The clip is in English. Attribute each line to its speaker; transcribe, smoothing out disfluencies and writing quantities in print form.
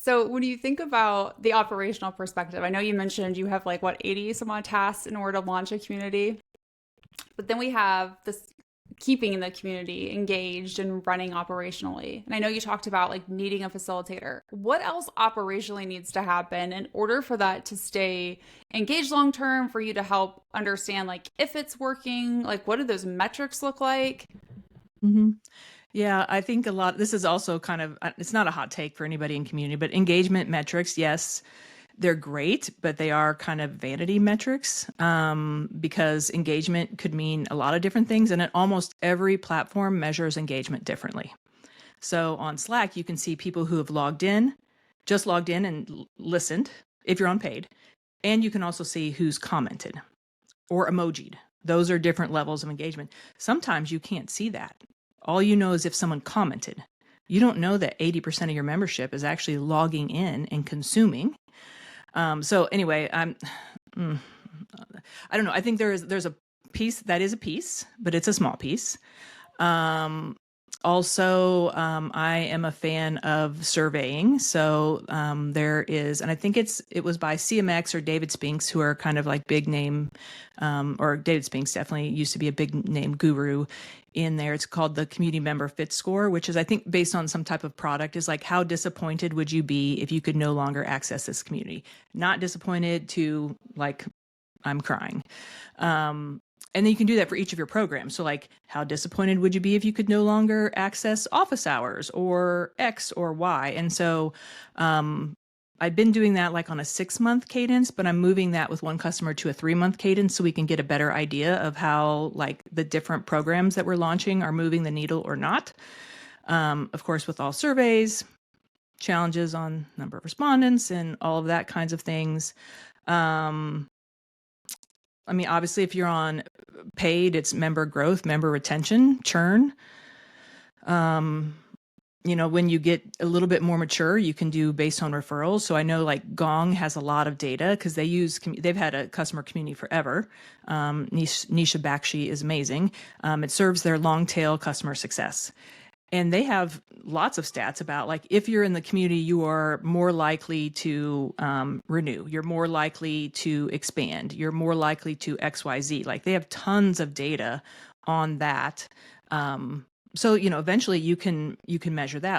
Speaker 1: So when you think about the operational perspective, I know you mentioned you have like what 80 some odd tasks in order to launch a community, but then we have this keeping the community engaged and running operationally. And I know you talked about like needing a facilitator. What else operationally needs to happen in order for that to stay engaged long term, for you to help understand like if it's working, like what do those metrics look like?
Speaker 2: hmm Yeah, I think a lot. This is also kind of, it's not a hot take for anybody in community, but engagement metrics, yes, they're great, but they are kind of vanity metrics because engagement could mean a lot of different things. And almost every platform measures engagement differently. So on Slack, you can see people who have logged in, just logged in and listened if you're on paid. And you can also see who's commented or emojied. Those are different levels of engagement. Sometimes you can't see that. All you know is if someone commented. You don't know that 80% of your membership is actually logging in and consuming. So anyway, mm, I don't know. I think there's a piece that is a piece, but it's a small piece. Um, Also, I am a fan of surveying. So there is, and I think it was by CMX or David Spinks, who are kind of like big name, or David Spinks definitely used to be a big name guru in there. It's called the Community Member Fit Score, which is, I think, based on some type of product, is like, how disappointed would you be if you could no longer access this community? Not disappointed to like, I'm crying. And then you can do that for each of your programs. So like, how disappointed would you be if you could no longer access office hours or X or Y? And so I've been doing that like on a 6-month cadence, but I'm moving that with one customer to a 3-month cadence so we can get a better idea of how like the different programs that we're launching are moving the needle or not. Of course, with all surveys, challenges on number of respondents and all of that kinds of things. I mean, obviously, if you're on paid, it's member growth, member retention, churn. When you get a little bit more mature, you can do based on referrals. So I know like Gong has a lot of data because they've had a customer community forever. Nisha Bakshi is amazing. It serves their long tail customer success. And they have lots of stats about like if you're in the community, you are more likely to renew. You're more likely to expand. You're more likely to XYZ. Like they have tons of data on that. So eventually you can measure that.